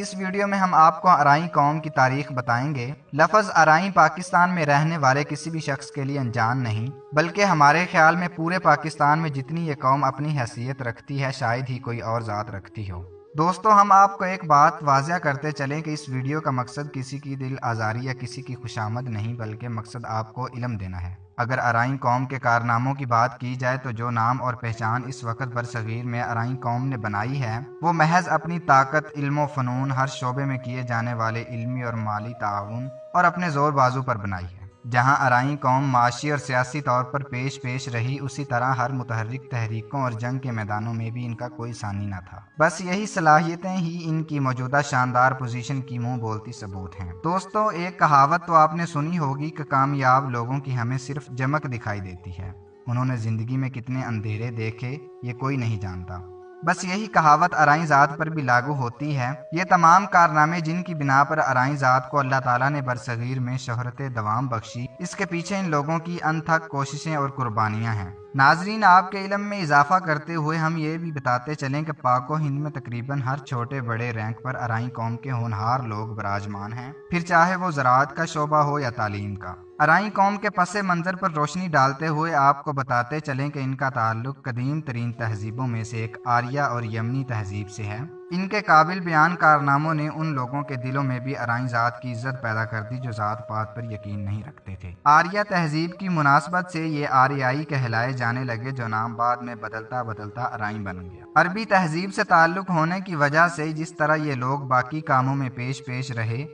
اس video میں ہم آپ کو ارائیں قوم کی تاریخ بتائیں گے۔ لفظ ارائیں پاکستان میں رہنے والے کسی بھی شخص کے لیے انجان نہیں، بلکہ ہمارے خیال میں پورے پاکستان میں جتنی یہ قوم اپنی حیثیت رکھتی ہے شاید ہی کوئی اور ذات رکھتی ہو۔ دوستو، ہم آپ کو ایک بات واضح کرتے چلیں کہ اس ویڈیو کا مقصد کسی کی دل آزاری یا کسی کی خوشامد نہیں، بلکہ مقصد آپ کو علم دینا ہے۔ اگر ارائیں قوم کے کارناموں کی بات کی جائے تو جو نام اور پہچان اس وقت برصغیر میں ارائیں قوم نے بنائی ہے وہ محض اپنی طاقت، علم و فنون، ہر شعبے میں کیے جانے والے علمی اور مالی تعاون اور اپنے زور بازو پر بنائی ہے۔ جہاں ارائیں قوم معاشی اور سیاسی طور پر پیش رہی، اسی طرح ہر متحرک تحریکوں اور جنگ کے میدانوں میں بھی ان کا کوئی ثانی نہ تھا۔ بس یہی صلاحیتیں ہی ان کی موجودہ شاندار پوزیشن کی منہ بولتی ثبوت ہیں۔ دوستو، ایک کہاوت تو آپ نے سنی ہوگی کہ کامیاب لوگوں کی ہمیں صرف چمک دکھائی دیتی ہے، انہوں نے زندگی میں کتنے اندھیرے دیکھے یہ کوئی نہیں جانتا۔ بس یہی کہاوت ارائیں ذات پر بھی لاگو ہوتی ہے۔ یہ تمام کارنامے جن کی بنا پر ارائیں ذات کو اللہ تعالیٰ نے برصغیر میں شہرت دوام بخشی، اس کے پیچھے ان لوگوں کی انتھک کوششیں اور قربانیاں ہیں۔ ناظرین، آپ کے علم میں اضافہ کرتے ہوئے ہم یہ بھی بتاتے چلیں کہ پاک و ہند میں تقریباً ہر چھوٹے بڑے رینک پر ارائیں قوم کے ہونہار لوگ براجمان ہیں، پھر چاہے وہ زراعت کا شعبہ ہو یا تعلیم کا۔ ارائیں قوم کے پس منظر پر روشنی ڈالتے ہوئے آپ کو بتاتے چلیں کہ ان کا تعلق قدیم ترین تہذیبوں میں سے ایک آریہ اور یمنی تہذیب سے ہے۔ ان کے قابل بیان کارناموں نے ان لوگوں کے دلوں میں بھی ارائیں ذات کی عزت پیدا کر دی جو ذات پات پر یقین نہیں رکھتے تھے۔ آریہ تہذیب کی مناسبت سے یہ آریائی کہلائے جانے لگے، جو نام بعد میں بدلتا بدلتا ارائیں بن گیا۔ عربی تہذیب سے تعلق ہونے کی وجہ سے جس طرح یہ لوگ باقی کاموں میں پیش رہے،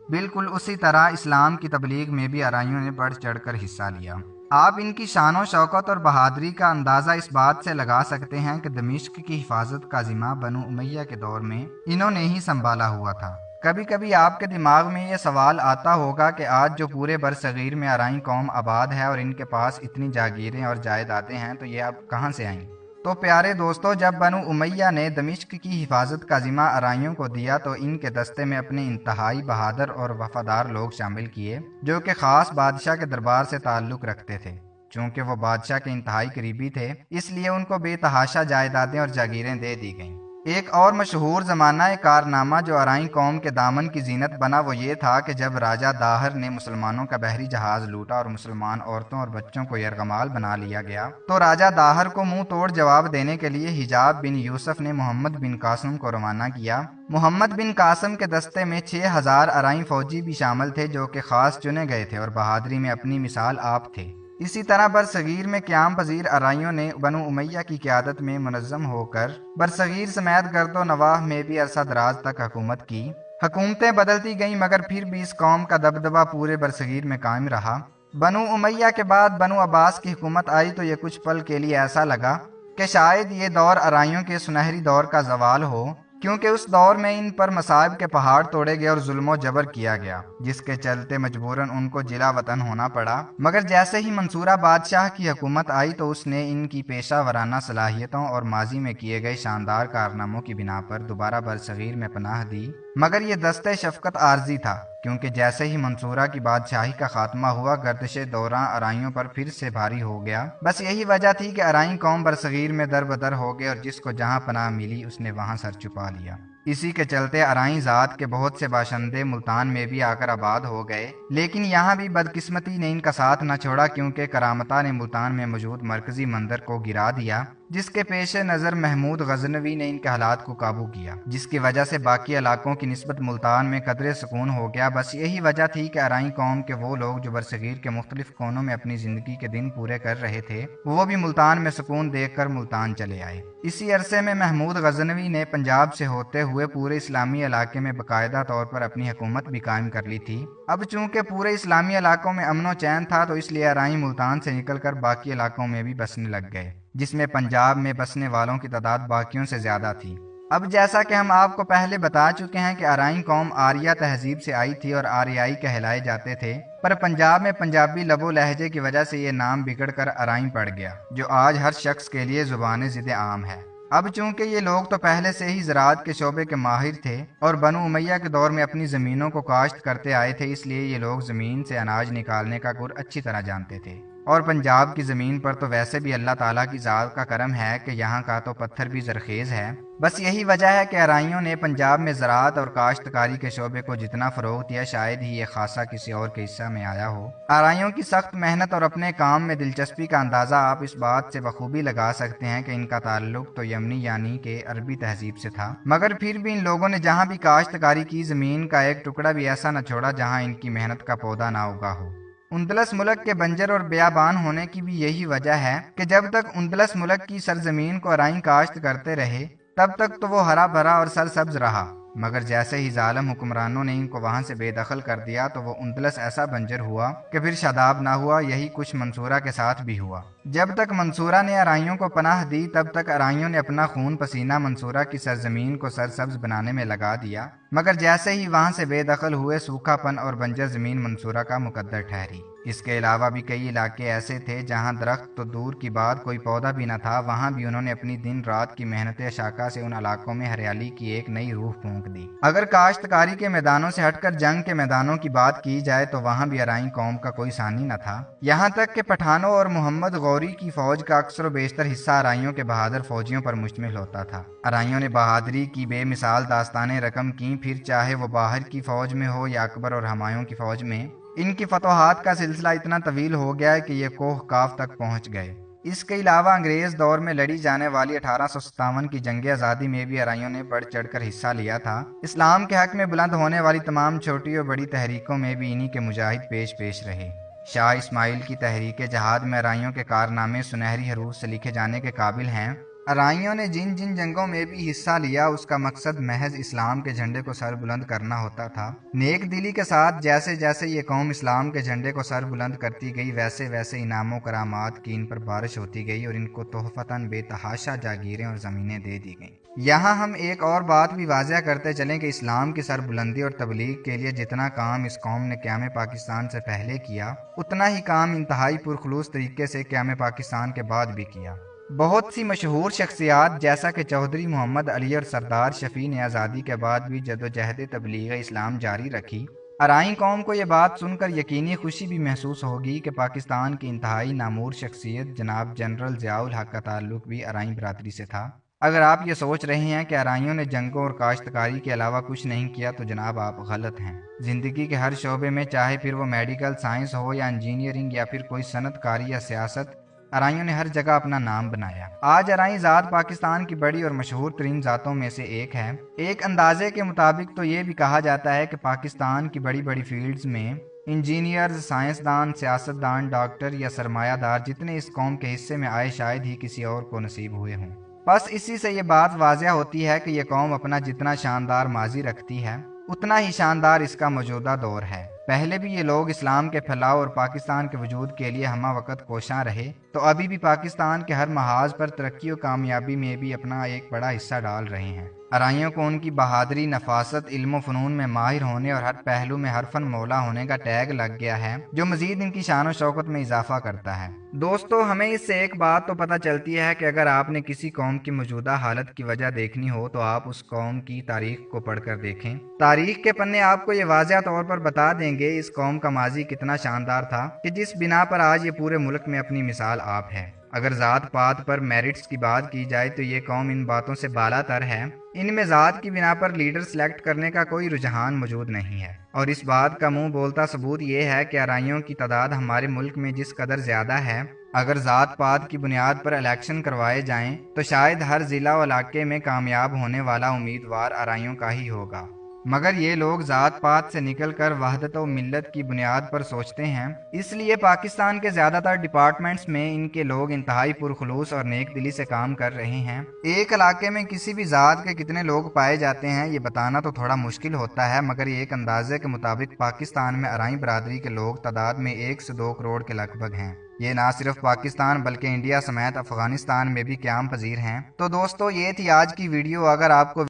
بالکل اسی طرح اسلام کی تبلیغ میں بھی ارائیوں نے بڑھ چڑھ کر حصہ لیا۔ آپ ان کی شان و شوکت اور بہادری کا اندازہ اس بات سے لگا سکتے ہیں کہ دمشق کی حفاظت کا ذمہ بنو امیہ کے دور میں انہوں نے ہی سنبھالا ہوا تھا۔ کبھی کبھی آپ کے دماغ میں یہ سوال آتا ہوگا کہ آج جو پورے برصغیر میں ارائیں قوم آباد ہے اور ان کے پاس اتنی جاگیریں اور جائیدادیں ہیں تو یہ اب کہاں سے آئیں؟ تو پیارے دوستو، جب بنو امیہ نے دمشق کی حفاظت کا ذمہ ارائیوں کو دیا تو ان کے دستے میں اپنے انتہائی بہادر اور وفادار لوگ شامل کیے جو کہ خاص بادشاہ کے دربار سے تعلق رکھتے تھے۔ چونکہ وہ بادشاہ کے انتہائی قریبی تھے، اس لیے ان کو بے تحاشا جائیدادیں اور جاگیریں دے دی گئیں۔ ایک اور مشہور زمانہ کارنامہ جو ارائیں قوم کے دامن کی زینت بنا وہ یہ تھا کہ جب راجہ داہر نے مسلمانوں کا بحری جہاز لوٹا اور مسلمان عورتوں اور بچوں کو یرغمال بنا لیا گیا تو راجہ داہر کو منہ توڑ جواب دینے کے لیے حجاب بن یوسف نے محمد بن قاسم کو روانہ کیا۔ محمد بن قاسم کے دستے میں 6000 ارائیں فوجی بھی شامل تھے جو کہ خاص چنے گئے تھے اور بہادری میں اپنی مثال آپ تھے۔ اسی طرح برصغیر میں قیام پذیر ارائیوں نے بنو امیہ کی قیادت میں منظم ہو کر برصغیر سمیت گرد و نواح میں بھی عرصہ دراز تک حکومت کی۔ حکومتیں بدلتی گئیں مگر پھر بھی اس قوم کا دبدبہ پورے برصغیر میں قائم رہا۔ بنو امیہ کے بعد بنو عباس کی حکومت آئی تو یہ کچھ پل کے لیے ایسا لگا کہ شاید یہ دور ارائیوں کے سنہری دور کا زوال ہو، کیونکہ اس دور میں ان پر مصائب کے پہاڑ توڑے گئے اور ظلم و جبر کیا گیا، جس کے چلتے مجبوراً ان کو جلا وطن ہونا پڑا۔ مگر جیسے ہی منصورہ بادشاہ کی حکومت آئی تو اس نے ان کی پیشہ ورانہ صلاحیتوں اور ماضی میں کیے گئے شاندار کارناموں کی بنا پر دوبارہ برصغیر میں پناہ دی۔ مگر یہ دست شفقت عارضی تھا، کیونکہ جیسے ہی منصورہ کی بادشاہی کا خاتمہ ہوا گردش دوراں ارائیوں پر پھر سے بھاری ہو گیا۔ بس یہی وجہ تھی کہ ارائیں قوم برصغیر میں در بدر ہو گئے اور جس کو جہاں پناہ ملی اس نے وہاں سر چھپا لیا۔ اسی کے چلتے ارائیں ذات کے بہت سے باشندے ملتان میں بھی آ کر آباد ہو گئے، لیکن یہاں بھی بدقسمتی نے ان کا ساتھ نہ چھوڑا، کیونکہ کرامتہ نے ملتان میں موجود مرکزی مندر کو گرا دیا، جس کے پیش نظر محمود غزنوی نے ان کے حالات کو قابو کیا، جس کی وجہ سے باقی علاقوں کی نسبت ملتان میں قدرے سکون ہو گیا۔ بس یہی وجہ تھی کہ ارائیں قوم کے وہ لوگ جو برصغیر کے مختلف کونوں میں اپنی زندگی کے دن پورے کر رہے تھے وہ بھی ملتان میں سکون دیکھ کر ملتان چلے آئے۔ اسی عرصے میں محمود غزنوی نے پنجاب سے ہوتے ہوئے پورے اسلامی علاقے میں باقاعدہ طور پر اپنی حکومت بھی قائم کر لی تھی۔ اب چونکہ پورے اسلامی علاقوں میں امن و چین تھا تو اس لیے ارائیں ملتان سے نکل کر باقی علاقوں میں بھی بسنے لگ گئے، جس میں پنجاب میں بسنے والوں کی تعداد باقیوں سے زیادہ تھی۔ اب جیسا کہ ہم آپ کو پہلے بتا چکے ہیں کہ ارائیں قوم آریہ تہذیب سے آئی تھی اور آریائی کہلائے جاتے تھے، پر پنجاب میں پنجابی لب و لہجے کی وجہ سے یہ نام بگڑ کر ارائیں پڑ گیا، جو آج ہر شخص کے لیے زبان ضد عام ہے۔ اب چونکہ یہ لوگ تو پہلے سے ہی زراعت کے شعبے کے ماہر تھے اور بنو امیہ کے دور میں اپنی زمینوں کو کاشت کرتے آئے تھے، اس لیے یہ لوگ زمین سے اناج نکالنے کا گر اچھی طرح جانتے تھے۔ और पंजाब की ज़मीन पर तो वैसे भी अल्लाह ताला की ज़ात का करम है कि यहाँ का तो पत्थर भी ज़रखेज़ है। बस यही वजह है कि आराइयों ने पंजाब में ज़राअत और काश्तकारी के शोबे को जितना फ़रोग़ दिया, शायद ही ये खासा किसी और के हिस्सा में आया हो। आराइयों की सख्त मेहनत और अपने काम में दिलचस्पी का अंदाज़ा आप इस बात से बखूबी लगा सकते हैं कि इनका ताल्लुक तो यमनी यानी कि अरबी तहजीब से था, मगर फिर भी इन लोगों ने जहाँ भी काश्तकारी की, ज़मीन का एक टुकड़ा भी ऐसा न छोड़ा जहाँ इनकी मेहनत का पौधा ना उगा हो। उंदलस मुल्क के बंजर और बेयाबान होने की भी यही वजह है कि जब तक उंदलस मुल्क की सरजमीन को अराई काश्त करते रहे तब तक तो वो हरा भरा और सरसब्ज रहा, मगर जैसे ही जालिम हुक्मरानों ने इनको वहां से बेदखल कर दिया तो वो उंदलस ऐसा बंजर हुआ कि फिर शादाब ना हुआ। यही कुछ मंसूरा के साथ भी हुआ। जब तक मंसूरा ने अराइयों को पनाह दी तब तक अराइयों ने अपना खून पसीना मंसूरा की सरजमीन को सरसब्ज बनाने में लगा दिया, मगर जैसे ही वहां से बेदखल हुए सूखापन और बंजर जमीन मंसूरा का मुकद्दर ठहरी। इसके अलावा भी कई इलाके ऐसे थे जहां दरख्त तो दूर की बात कोई पौधा भी न था, वहां भी उन्होंने अपनी दिन रात की मेहनत शाका से उन इलाकों में हरियाली की एक नई रूह फूंक दी। अगर काश्तकारी के मैदानों से हटकर जंग के मैदानों की बात की जाए तो वहां भी अराई कौम का कोई सानी न था। यहाँ तक कि पठानों और मोहम्मद गौरी की फौज का अक्सर बेशतर हिस्सा अराइयों के बहादुर फौजियों पर मुश्तमिल होता था। अराइयों ने बहादुरी की बेमिसाल दास्तानें रकम की, फिर चाहे वो बाहर की फौज में हो या अकबर और हुमायूं की फौज में। इनकी फतोहात का सिलसिला इतना तवील हो गया है कि ये कोह काफ तक पहुंच गए। इसके अलावा अंग्रेज दौर में लड़ी जाने वाली 1857 की जंग आज़ादी में भी अराइयों ने बढ़ चढ़कर हिस्सा लिया था। इस्लाम के हक में बुलंद होने वाली तमाम छोटी और बड़ी तहरीकों में भी इन्हीं के मुजाहिद पेश रहे। शाह इस्माइल की तहरीक जहाद में अराइयों के कारनामे सुनहरी हरूफ से लिखे जाने के काबिल हैं। अराइयों ने जिन जिन जंगों में भी हिस्सा लिया उसका मकसद महज इस्लाम के झंडे को सर बुलंद करना होता था। नेक दिली के साथ जैसे जैसे ये कौम इस्लाम के झंडे को सर बुलंद करती गई वैसे वैसे इनामों करामात की इन पर बारिश होती गई और इनको तोहफतन बेतहाशा जागीरें और ज़मीनें दे दी गईं। यहाँ हम एक और बात भी वाज़ह करते चलें कि इस्लाम की सरबुलंदी और तबलीग के लिए जितना काम इस कौम ने क़याम पाकिस्तान से पहले किया, उतना ही काम इंतहाई पुरखलूस तरीके से क़याम पाकिस्तान के बाद भी किया। बहुत सी मशहूर शख्सियात जैसा कि चौधरी मोहम्मद अली और सरदार शफी ने आज़ादी के बाद भी जदोजहद तबलीग इस्लाम जारी रखी। अराई कौम को ये बात सुनकर यकीनी खुशी भी महसूस होगी कि पाकिस्तान की इंतहाई नामूर शख्सियत जनाब जनरल ज़ियाउल हक का ताल्लुक भी अराई बरादरी से था। अगर आप ये सोच रहे हैं कि अराइयों ने जंगों और काश्तकारी के अलावा कुछ नहीं किया तो जनाब आप गलत हैं। ज़िंदगी के हर शोबे में, चाहे फिर वो मेडिकल साइंस हो या इंजीनियरिंग या फिर कोई सनतकारी या सियासत, अराइयों ने हर जगह अपना नाम बनाया। आज अराई ज़ात पाकिस्तान की बड़ी और मशहूर तरीन ज़ातों में से एक है। एक अंदाजे के मुताबिक तो ये भी कहा जाता है कि पाकिस्तान की बड़ी बड़ी फील्ड्स में इंजीनियर्स, साइंसदान, सियासतदान, डॉक्टर या सरमायादार जितने इस कौम के हिस्से में आए शायद ही किसी और को नसीब हुए हों। बस इसी से ये बात वाज़ह होती है कि यह कौम अपना जितना शानदार माजी रखती है उतना ही शानदार इसका मौजूदा दौर है। पहले भी ये लोग इस्लाम के फैलाव और पाकिस्तान के वजूद के लिए हमा वक्त कोशां रहे, तो अभी भी पाकिस्तान के हर महाज पर तरक्की और कामयाबी में भी अपना एक बड़ा हिस्सा डाल रहे हैं। अराइयों को उनकी बहादुरी, नफासत, इल्म फ़नून में माहिर होने और हर पहलू में हरफन मौला होने का टैग लग गया है, जो मजीद इनकी शान और शौकत में इजाफा करता है। दोस्तों, हमें इससे एक बात तो पता चलती है कि अगर आपने किसी कौम की मौजूदा हालत की वजह देखनी हो तो आप उस कौम की तारीख को पढ़कर देखें। तारीख के पन्ने आपको ये वाज़ह तौर पर बता देंगे इस कौम का माजी कितना शानदार था कि जिस बिना पर आज ये पूरे मुल्क में अपनी मिसाल आप है। अगर ज़ात पात पर मेरिट्स की बात की जाए तो ये कौम इन बातों से बालातर है। इनमें ज़ात की बिना पर लीडर सिलेक्ट करने का कोई रुझान मौजूद नहीं है, और इस बात का मुंह बोलता सबूत ये है कि अराइयों की तादाद हमारे मुल्क में जिस कदर ज़्यादा है, अगर ज़ात पात की बुनियाद पर इलेक्शन करवाए जाएं तो शायद हर ज़िला व इलाके में कामयाब होने वाला उम्मीदवार अराइयों का ही होगा। मगर ये लोग ज़ात पात से निकल कर वहदत और मिल्लत की बुनियाद पर सोचते हैं, इसलिए पाकिस्तान के ज़्यादातर डिपार्टमेंट्स में इनके लोग इंतहाई पुरखलूस और नेक दिली से काम कर रहे हैं। एक इलाके में किसी भी ज़ात के कितने लोग पाए जाते हैं ये बताना तो थोड़ा मुश्किल होता है, मगर एक अंदाजे के मुताबिक पाकिस्तान में अराई बरादरी के लोग तादाद में 1 से 2 करोड़ के लगभग हैं। ये ना सिर्फ पाकिस्तान बल्कि इंडिया समेत अफगानिस्तान में भी क़याम पजीर हैं। तो दोस्तों, ये थी आज की वीडियो। अगर आपको